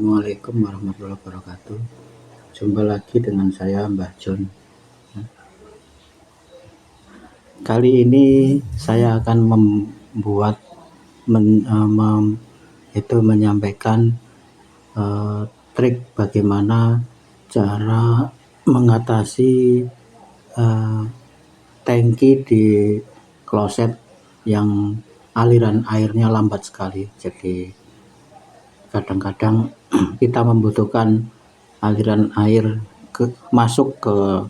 Assalamualaikum warahmatullahi wabarakatuh. Jumpa lagi dengan saya Mbah John. Kali ini saya akan menyampaikan trik bagaimana cara mengatasi tangki di kloset yang aliran airnya lambat sekali. Jadi kadang-kadang kita membutuhkan aliran air masuk ke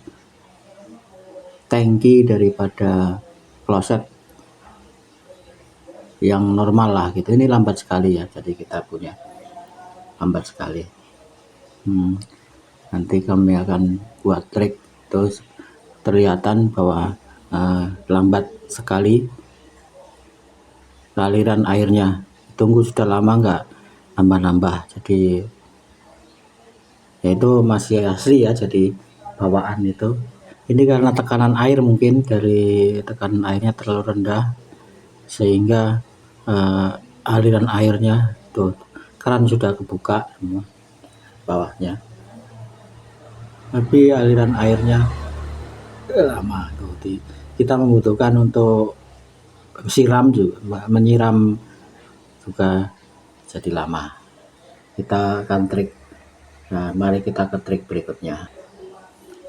tangki daripada kloset yang normal lah gitu. Ini lambat sekali ya, jadi kita punya lambat sekali. Nanti kami akan buat trik terus kelihatan bahwa lambat sekali aliran airnya. Tunggu sudah lama nggak nambah-nambah, jadi itu masih asli ya, jadi bawaan itu. Ini karena tekanan air, mungkin dari tekanan airnya terlalu rendah sehingga aliran airnya tuh, keran sudah kebuka semua bawahnya, tapi aliran airnya lama tuh. Kita membutuhkan untuk menyiram juga jadi lama. Kita akan trik. Nah, mari kita ke trik berikutnya.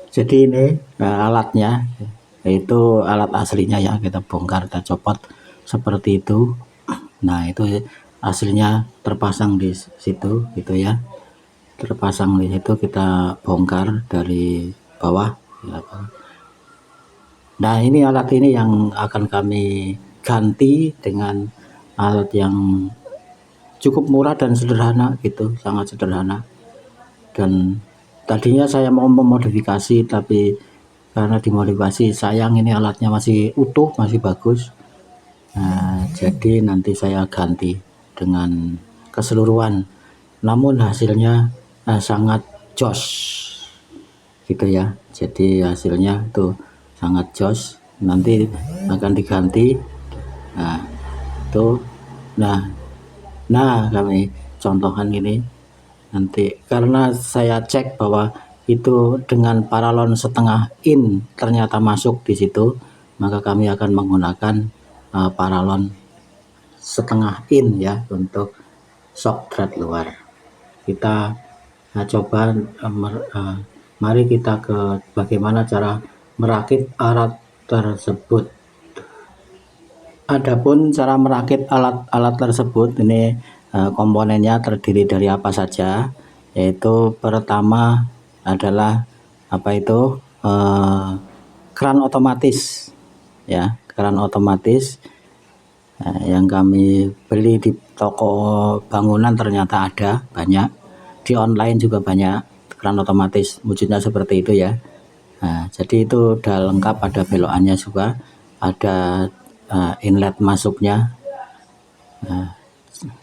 Jadi ini alatnya, yaitu alat aslinya ya, kita bongkar, kita copot seperti itu. Nah, itu aslinya terpasang di situ gitu ya, terpasang di situ. Kita bongkar dari bawah ya. Nah, ini alat ini yang akan kami ganti dengan alat yang cukup murah dan sederhana gitu, sangat sederhana. Dan tadinya saya mau memodifikasi, tapi karena dimodifikasi sayang, ini alatnya masih utuh, masih bagus. Nah, jadi nanti saya ganti dengan keseluruhan, namun hasilnya sangat jos gitu ya. Jadi hasilnya tuh sangat jos, nanti akan diganti. Nah tuh, nah kami contohkan ini nanti, karena saya cek bahwa itu dengan paralon setengah in ternyata masuk di situ, maka kami akan menggunakan paralon setengah in ya untuk shock drat luar. Kita coba mari kita ke bagaimana cara merakit alat tersebut. Adapun cara merakit alat tersebut, ini komponennya terdiri dari apa saja, yaitu pertama adalah keran otomatis ya, keran otomatis yang kami beli di toko bangunan, ternyata ada banyak, di online juga banyak keran otomatis wujudnya seperti itu ya. Nah, jadi itu udah lengkap, ada belokannya juga, ada inlet masuknya.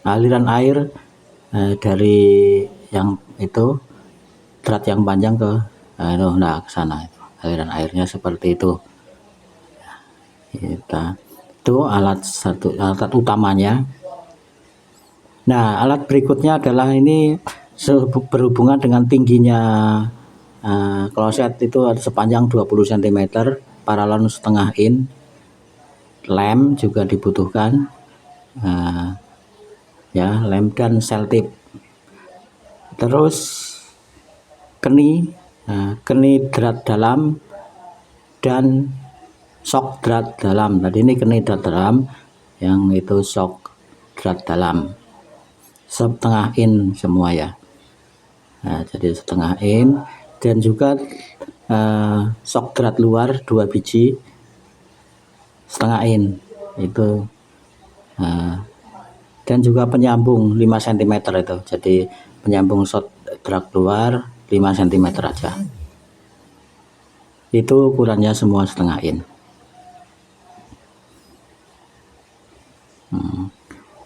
Aliran air dari yang itu drat yang panjang ke ke sana, itu aliran airnya seperti itu. Itu alat utamanya. Nah, alat berikutnya adalah ini berhubungan dengan tingginya kloset, itu ada sepanjang 20 cm, paralon setengah in, lem juga dibutuhkan ya, lem dan seltip. Terus keni drat dalam dan shock drat dalam. Tadi ini keni drat dalam, yang itu shock drat dalam, setengah in semua ya. Nah, jadi setengah in, dan juga shock drat luar 2 biji setengah in itu, dan juga penyambung 5 cm itu. Jadi penyambung shock drat luar 5 cm aja, itu ukurannya semua setengah in.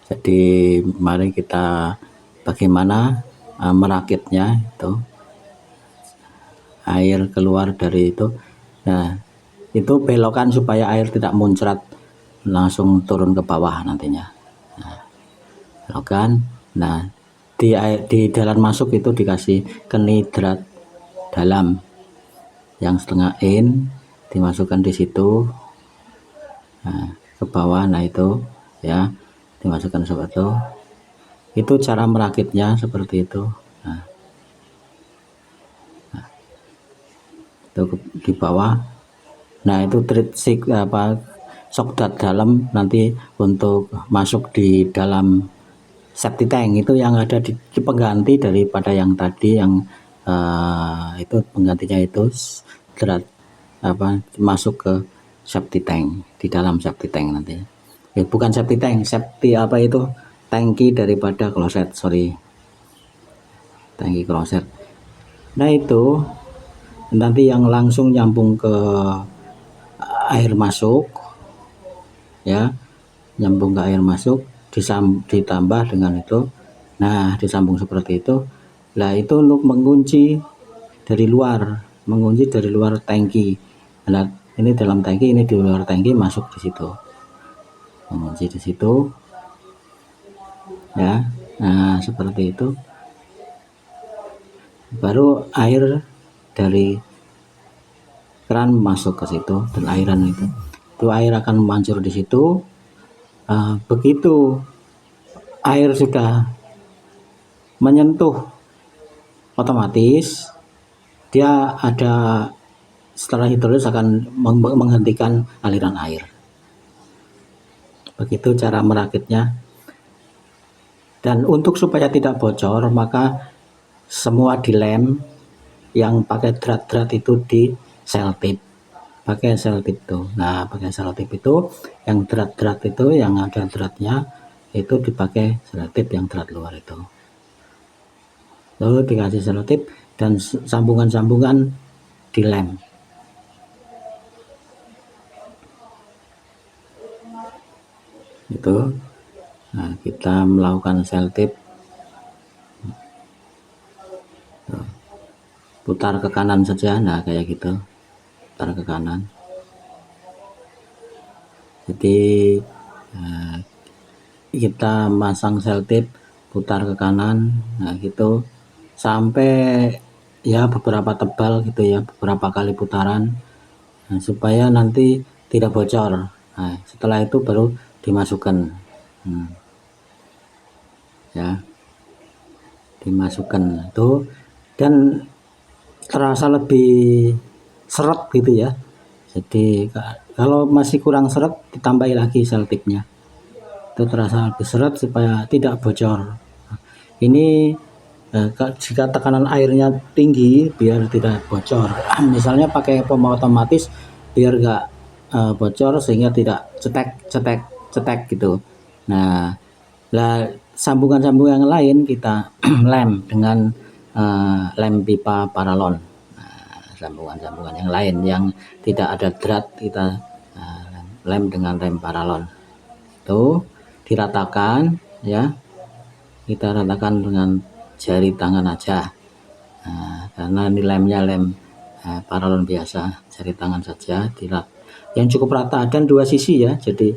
Jadi mari kita bagaimana merakitnya, itu air keluar dari itu. Nah, itu belokan supaya air tidak muncrat langsung turun ke bawah nantinya. Belokan. Nah, di jalan masuk itu dikasih kenidrat dalam yang setengah in, dimasukkan di situ, nah, ke bawah. Nah itu ya, dimasukkan seperti itu cara merakitnya seperti itu. Nah, itu di bawah. Nah itu treat shockdat dalam nanti untuk masuk di dalam septic tank itu yang ada di pengganti daripada yang tadi yang itu penggantinya itu masuk ke septic tank, di dalam septic tank nanti. Bukan septic tank, itu tangki daripada kloset, tangki kloset. Nah itu nanti yang langsung nyambung ke air masuk ya, nyambung ke air masuk, ditambah dengan itu. Nah disambung seperti itu. Nah itu untuk mengunci dari luar tangki. Nah ini dalam tangki, ini di luar tangki, masuk di situ, mengunci di situ ya. Nah seperti itu, baru air dari keran masuk ke situ, dan airan itu air akan mancur di situ. Begitu air sudah menyentuh, otomatis dia ada, setelah hidrolis akan menghentikan aliran air. Begitu cara merakitnya. Dan untuk supaya tidak bocor, maka semua dilem, yang pakai drat-drat itu di selotip, pakai selotip itu. Nah pakai selotip itu, yang drat-drat itu, yang ada dratnya itu dipakai selotip yang drat luar itu. Lalu dikasih selotip dan sambungan-sambungan dilem. Itu. Nah, kita melakukan selotip, putar ke kanan saja. Nah kayak gitu, putar ke kanan. Jadi kita masang selotip, putar ke kanan, nah gitu sampai ya beberapa tebal gitu ya, beberapa kali putaran, nah, supaya nanti tidak bocor. Nah setelah itu baru dimasukkan, ya dimasukkan itu, dan terasa lebih seret gitu ya. Jadi kalau masih kurang seret, ditambahi lagi selotipnya, itu terasa lebih seret supaya tidak bocor. Ini jika tekanan airnya tinggi biar tidak bocor. Misalnya pakai pompa otomatis biar nggak bocor, sehingga tidak cetek gitu. Nah sambungan-sambungan yang lain kita lem dengan lem pipa paralon. Sambungan-sambungan yang lain yang tidak ada drat kita lem dengan lem paralon. Itu diratakan ya, kita ratakan dengan jari tangan aja. Nah, karena ini lemnya lem paralon biasa, jari tangan saja yang cukup rata, dan dua sisi ya. Jadi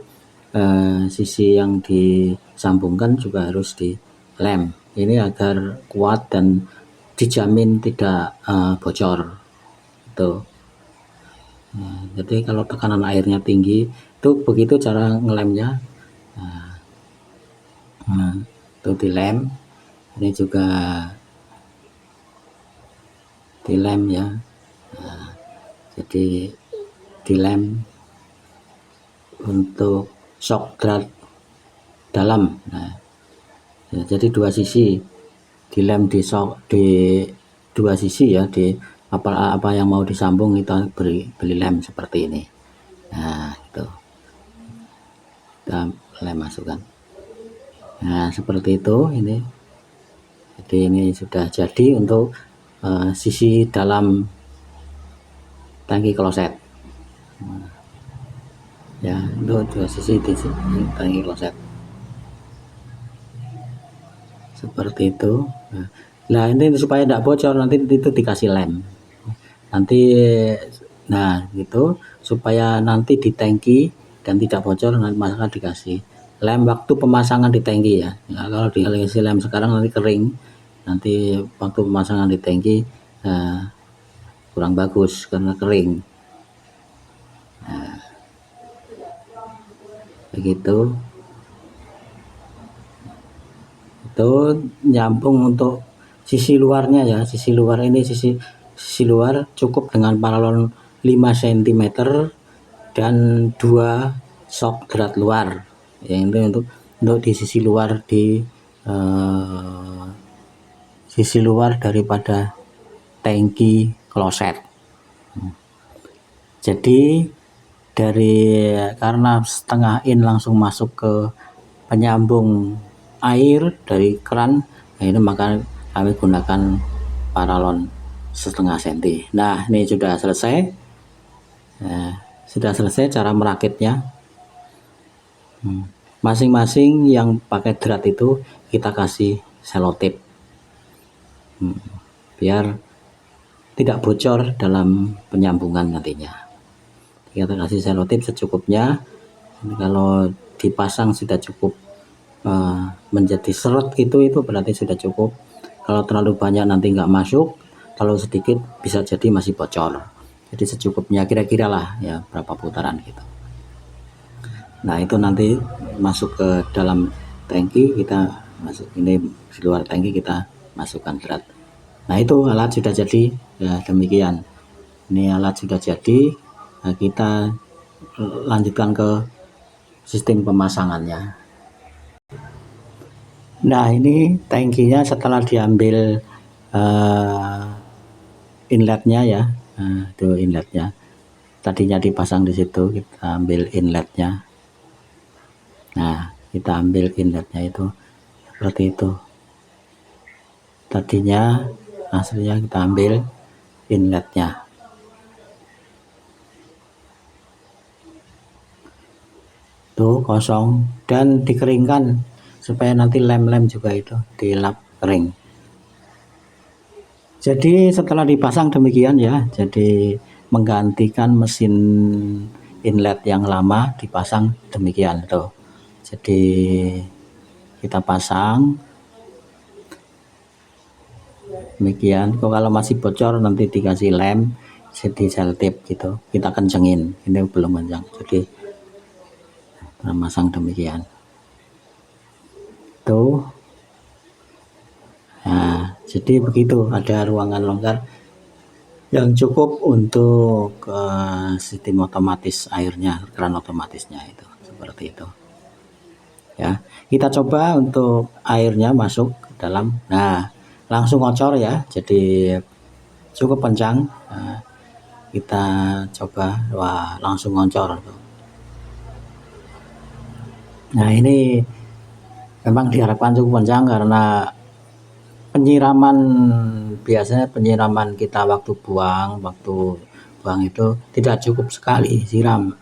sisi yang disambungkan juga harus dilem, ini agar kuat dan dijamin tidak bocor itu. Jadi kalau tekanan airnya tinggi itu begitu cara ngelemnya. Itu dilem, ini juga dilem ya. Jadi dilem untuk shock drat dalam. Ya, jadi dua sisi dilem, di dua sisi ya, di apa yang mau disambung kita beli lem seperti ini. Nah itu kita lem masukkan. Nah seperti itu ini. Jadi ini sudah jadi untuk sisi dalam tangki kloset. Ya itu dua sisi di tangki kloset seperti itu. Nah ini supaya tidak bocor, nanti itu dikasih lem nanti. Nah gitu supaya nanti di tangki dan tidak bocor, nanti maka dikasih lem waktu pemasangan di tangki ya. Kalau dikasih lem sekarang nanti kering, nanti waktu pemasangan di tangki kurang bagus karena kering. Begitu. Itu nyambung untuk sisi luarnya ya, sisi luar ini sisi luar cukup dengan paralon 5 cm dan 2 sok drat luar. Yang ini untuk di sisi luar sisi luar daripada tangki kloset. Jadi karena setengah in langsung masuk ke penyambung air dari keran, nah ini maka kami gunakan paralon setengah senti. Nah ini sudah selesai. Sudah selesai cara merakitnya. Masing-masing yang pakai drat itu kita kasih selotip biar tidak bocor dalam penyambungan nantinya. Kita kasih selotip secukupnya. Kalau dipasang sudah cukup menjadi seret itu berarti sudah cukup. Kalau terlalu banyak nanti nggak masuk, kalau sedikit bisa jadi masih bocor. Jadi secukupnya kira-kira lah ya berapa putaran gitu. Nah itu nanti masuk ke dalam tangki, kita masuk ini di luar tangki kita masukkan drat. Nah itu alat sudah jadi ya, demikian. Ini alat sudah jadi. Nah, kita lanjutkan ke sistem pemasangannya. Nah ini tangkinya setelah diambil inletnya ya, itu inletnya. Tadinya dipasang di situ, kita ambil inletnya. Nah kita ambil inletnya itu seperti itu. Tadinya aslinya kita ambil inletnya. Tuh kosong dan dikeringkan supaya nanti lem-lem juga itu dilap kering. Jadi setelah dipasang demikian ya, jadi menggantikan mesin inlet yang lama dipasang demikian tuh. Jadi kita pasang demikian. Kalau masih bocor nanti dikasih lem, jadi selotip gitu. Kita kencengin. Ini belum kencang. Jadi masang demikian. Tuh. Nah, jadi begitu, ada ruangan longgar yang cukup untuk sistem otomatis airnya, keran otomatisnya itu seperti itu. Ya, kita coba untuk airnya masuk ke dalam. Nah, langsung ngocor ya. Jadi cukup kencang. Nah, kita coba, wah langsung ngocor. Nah, ini memang diharapkan cukup kencang karena penyiraman biasanya penyiraman kita waktu buang itu tidak cukup sekali siram.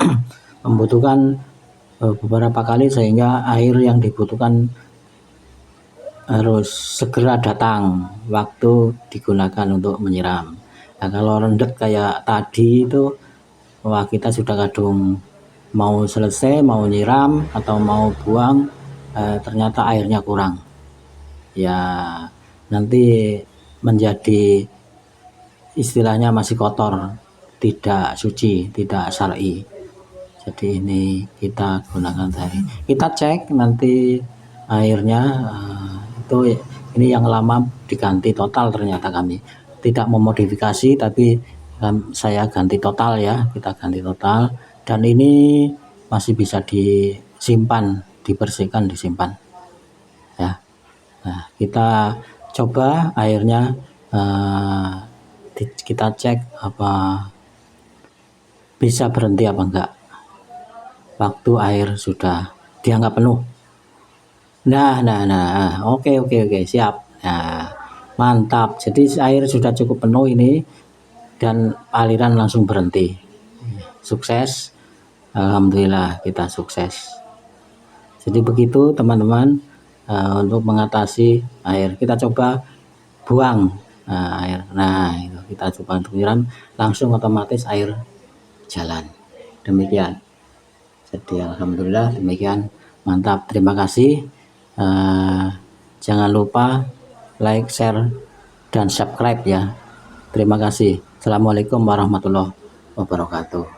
Membutuhkan beberapa kali sehingga air yang dibutuhkan harus segera datang waktu digunakan untuk menyiram. Nah, kalau rendet kayak tadi itu wah kita sudah kadung mau selesai mau nyiram atau mau buang ternyata airnya kurang ya, nanti menjadi istilahnya masih kotor, tidak suci, tidak syar'i. Jadi ini kita gunakan tadi. Kita cek nanti airnya itu ini yang lama diganti total ternyata kami. Tidak memodifikasi tapi saya ganti total ya, kita ganti total dan ini masih bisa disimpan, dibersihkan, disimpan. Ya. Nah, kita coba airnya kita cek apa bisa berhenti apa enggak waktu air sudah dianggap penuh. Nah oke siap. Nah mantap, jadi air sudah cukup penuh ini dan aliran langsung berhenti. Sukses, alhamdulillah kita sukses. Jadi begitu teman-teman, untuk mengatasi air kita coba buang air. Nah itu kita coba untuk nyiram langsung otomatis air jalan. Demikian. Jadi alhamdulillah demikian Mantap, terima kasih. Jangan lupa like, share, dan subscribe ya. Terima kasih. Assalamualaikum warahmatullahi wabarakatuh.